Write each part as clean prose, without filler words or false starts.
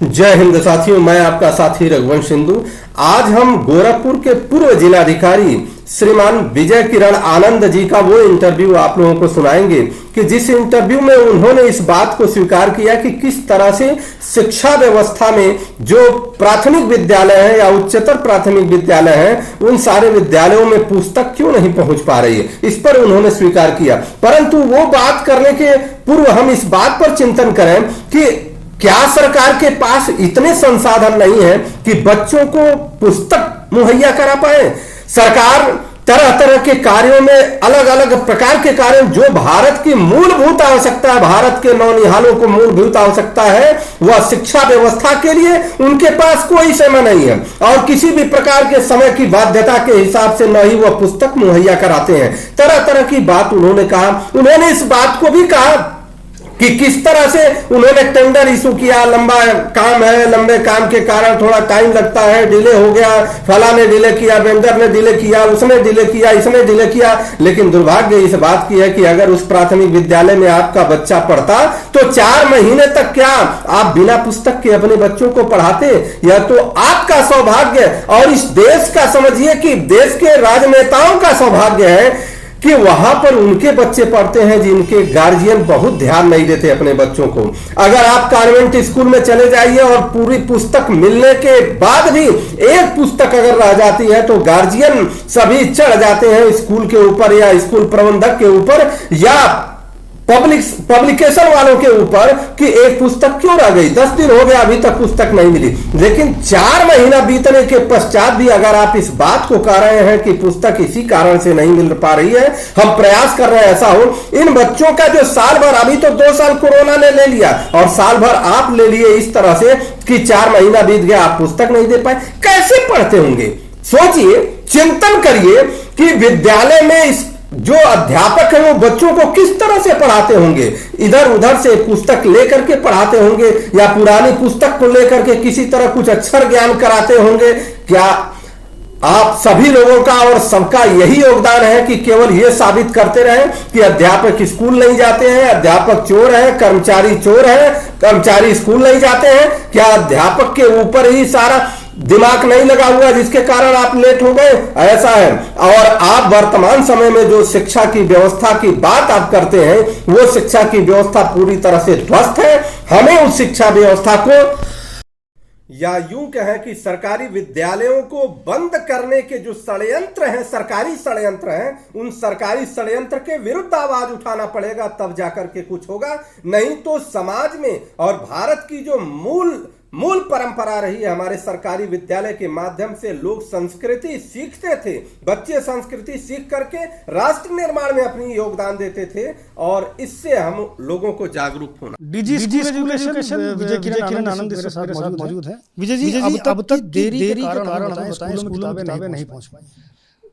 जय हिंद साथियों, मैं आपका साथी रघुवंश सिंधु। आज हम गोरखपुर के पूर्व जिलाधिकारी श्रीमान विजय किरण आनंद जी का वो इंटरव्यू आप लोगों को सुनाएंगे कि जिस इंटरव्यू में उन्होंने इस बात को स्वीकार किया कि किस तरह से शिक्षा व्यवस्था में जो प्राथमिक विद्यालय है या उच्चतर प्राथमिक विद्यालय है, उन सारे विद्यालयों में पुस्तक क्यों नहीं पहुंच पा रही है, इस पर उन्होंने स्वीकार किया। परंतु वो बात करने के पूर्व हम इस बात पर चिंतन करें कि क्या सरकार के पास इतने संसाधन नहीं है कि बच्चों को पुस्तक मुहैया करा पाए। सरकार तरह तरह के कार्यों में अलग अलग प्रकार के कार्य जो भारत की मूलभूत आवश्यकता है, भारत के नौनिहालों को मूलभूत आवश्यकता है, वह शिक्षा व्यवस्था के लिए उनके पास कोई समय नहीं है और किसी भी प्रकार के समय की बाध्यता के हिसाब से न ही वह पुस्तक मुहैया कराते हैं। तरह तरह की बात उन्होंने कहा। उन्होंने इस बात को भी कहा कि किस तरह से उन्होंने टेंडर इशू किया, लंबा काम है, लंबे काम के कारण थोड़ा टाइम लगता है, डिले हो गया, फला ने डिले किया, वेंडर ने डिले किया, उसने डिले किया, इसने डिले किया। लेकिन दुर्भाग्य इस बात की है कि अगर उस प्राथमिक विद्यालय में आपका बच्चा पढ़ता तो 4 महीने तक क्या आप बिना पुस्तक के अपने बच्चों को पढ़ाते? यह तो आपका सौभाग्य और इस देश का, समझिए कि देश के राजनेताओं का सौभाग्य है कि वहां पर उनके बच्चे पढ़ते हैं जिनके गार्जियन बहुत ध्यान नहीं देते अपने बच्चों को। अगर आप कॉन्वेंट स्कूल में चले जाइए और पूरी पुस्तक मिलने के बाद भी एक पुस्तक अगर रह जाती है तो गार्जियन सभी चढ़ जाते हैं स्कूल के ऊपर या स्कूल प्रबंधक के ऊपर या पब्लिकेशन वालों के ऊपर कि एक पुस्तक क्यों रह गई, 10 दिन हो गया अभी तक पुस्तक नहीं मिली। लेकिन 4 महीना बीतने के पश्चात भी अगर आप इस बात को कह रहे हैं कि पुस्तक इसी कारण से नहीं मिल पा रही है, हम प्रयास कर रहे हैं ऐसा हो, इन बच्चों का जो साल भर, अभी तो 2 साल कोरोना ने ले लिया और साल भर आप ले लिए इस तरह से कि 4 महीना बीत गया, आप पुस्तक नहीं दे पाए, कैसे पढ़ते होंगे? सोचिए, चिंतन करिए कि विद्यालय में इस जो अध्यापक हैं वो बच्चों को किस तरह से पढ़ाते होंगे। इधर उधर से पुस्तक लेकर के पढ़ाते होंगे या पुरानी पुस्तक को लेकर के किसी तरह कुछ अक्षर ज्ञान कराते होंगे। क्या आप सभी लोगों का और सबका यही योगदान है कि केवल ये साबित करते रहें कि अध्यापक स्कूल नहीं जाते हैं, अध्यापक चोर है, कर्मचारी चोर है, कर्मचारी स्कूल नहीं जाते हैं? क्या अध्यापक के ऊपर ही सारा दिमाग नहीं लगा हुआ जिसके कारण आप लेट हो गए? ऐसा है। और आप वर्तमान समय में जो शिक्षा की व्यवस्था की बात आप करते हैं, वो शिक्षा की व्यवस्था पूरी तरह से ध्वस्त है। हमें उस शिक्षा व्यवस्था को, या यूं कहें कि सरकारी विद्यालयों को बंद करने के जो षड्यंत्र हैं, सरकारी षड्यंत्र हैं, उन सरकारी षड्यंत्र के विरुद्ध आवाज उठाना पड़ेगा, तब जाकर के कुछ होगा। नहीं तो समाज में और भारत की जो मूल परंपरा रही है, हमारे सरकारी विद्यालय के माध्यम से लोग संस्कृति सीखते थे, बच्चे संस्कृति सीख करके राष्ट्र निर्माण में अपनी योगदान देते थे और इससे हम लोगों को जागरूक होना। DG school education Vijay Kiran Anand इस साथ मौजूद है। विजय जी, अब तक देरी के कारण हमें बताएं, स्कूलों में किताबें नहीं पहुंच पाई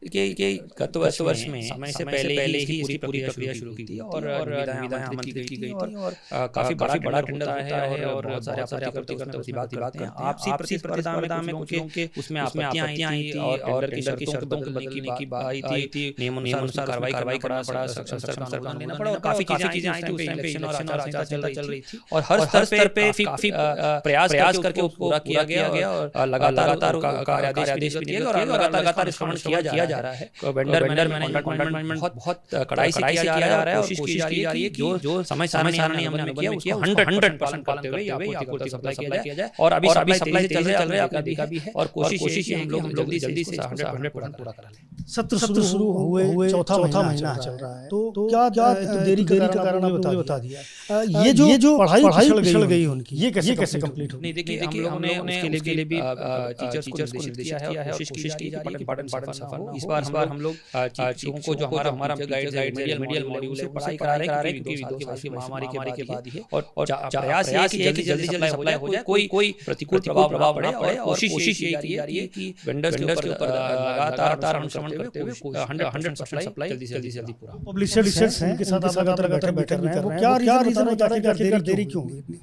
कि गत वर्ष में समय से पहले ही इसकी पूरी प्रक्रिया शुरू की थी और निविदाएं आमंत्रित की गई थी और काफी बड़ा टेंडर होता है और बहुत सारे आपत्ति करते हैं। आपसी प्रतिस्पर्धा में क्योंकि उसमें आपत्तियां आई थी और टेंडर की शर्तों को बदलने की बात आई थी, नियमानुसार कार्रवाई पड़ा, सख्त कदम लेना पड़ा और काफी चीजें आई थी। इलेक्शन और आचार चल रही थी और हर स्तर पे काफी प्रयास करके पूरा किया गया और लगातार कार्यादेश भी दिए और लगातार निष्पादन किया जा रहा है। वेंडर मैनेजमेंट बहुत कड़ाई से किया जा रहा है और कोशिश की जा रही है कि जो समय सारणी हमने किया उसको 100% करते हुए आपूर्ति सप्लाई किया जाए और अभी सप्लाई चल रहा है, आपने देखा भी है और कोशिश है हम लोग जल्दी से 100% पूरा करा लें। सत्र शुरू हुए चौथा महीना चल रहा है, तो क्या देरी का कारण आपने बता दिया। ये जो पढ़ाई पिछड़ गई उनकी, ये कैसे कंप्लीट होगी? नहीं, देखिए हम लोगों ने उसके लिए भी टीचर्स को निर्देशित किया है और कोशिश की जा रही है कि पठन सफल हो। इस बार हम लोग शिक्षकों को जो हमारा गाइड मीडियल मॉड्यूल से पढ़ाई करा रहे हैं क्योंकि 2 साल की महामारी के बाद ही है और प्रयास ये है कि जल्दी सप्लाई हो जाए, कोई प्रतिकूल प्रभाव पड़े और कोशिश यही की जा रही है कि वेंडर्स के ऊपर लगातार अनुश्रवण करते हुए 100% सप्लाई जल्दी पूरा। पब्लिशर्स हैं के साथ आप लगातार बैठक भी कर रहे हैं, वो क्या रीजन बता रहे हैं कि देरी क्यों हुई?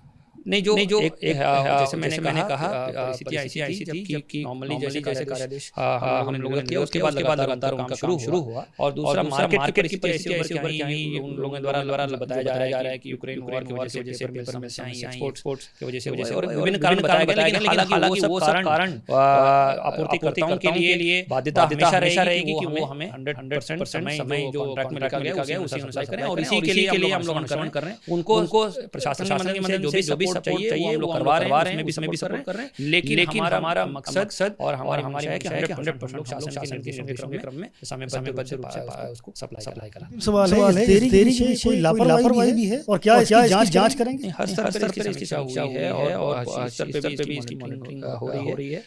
नहीं जो एक जैसे मैंने कहा परिस्थिति ऐसी थी कि नॉर्मली जैसे कार्यादेश हम लोगों ने किया, उसके बाद लगातार उनका काम शुरू हुआ। और दूसरा मार्केट की परिस्थिति ऐसी उभर के आई, उन लोगों द्वारा बताया जा रहा है कि यूक्रेन वॉर की वजह से समस्याएं, एक्सपोर्ट्स की वजह से और विभिन्न कारण बताया गया, लेकिन हालांकि वो सब कारण आपूर्तिकर्ताओं के लिए बाध्यता हमेशा रहेगी कि वो हमें 100% समय जो कॉन्ट्रैक्ट में रखा गया उसी अनुसार करें। और इसी के लिए हम लोग अनुसरण कर रहे हैं। उनको प्रशासन से जो भी सपोर्ट चाहिए वो हम लोग करवा रहे हैं, उसमें भी सपोर्ट कर रहे हैं। लेकिन हमारा मकसद और हमारी मंशा है कि 100% लोग शासन के क्रम में समयबद्ध रूप से उसको सप्लाई करा। सवाल है देरी की कोई लापरवाही भी है और क्या इसकी जांच करेंगे? हर स्तर पर इसकी समस्या हुई है और हर स्तर पे भी इसकी मॉनिटरिंग हो रही है।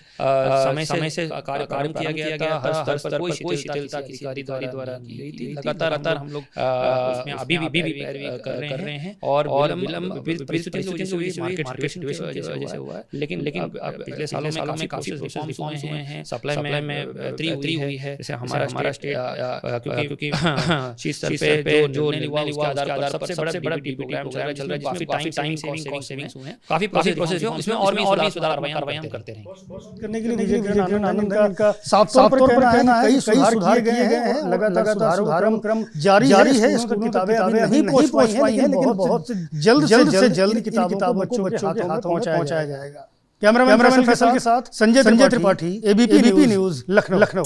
समय से कार्य किया गया था, हर स्तर पर कोई शिथिलता किसी अधिकारी द्वारा की गई थी। लगातार हम लोग उसमें अभी भी कर रहे हैं और विलंब परिस्थिति मार्केट सिचुएशन की वजह से हुआ है। लेकिन पिछले सालों में काफी रिफॉर्म्स हुए हैं, सप्लाई में बेहतरी हुई है। जैसे हमारा स्टेट क्योंकि शीर्ष स्तर पे जो निर्णय हुआ उसके आधार पर सबसे बड़ा प्रोग्राम चल रहा है जिसमें काफी टाइम सेविंग्स हुए हैं, काफी प्रोसेस हुए, इसमें और भी सुधार हम करते रहेंगे। करने के लिए आनंद का साफ तौर पर कहना है कई सुधार किए गए हैं, लगातार सुधार क्रम जारी है। स्कूल किताबें नहीं पहुंच पाई हैं, लेकिन बहुत जल्द से जल्द किताबों बच्चों के हाथों में पहुंचाया जाएगा। कैमरामैन फैसल के साथ संजय त्रिपाठी, एबीपी न्यूज़, लखनऊ।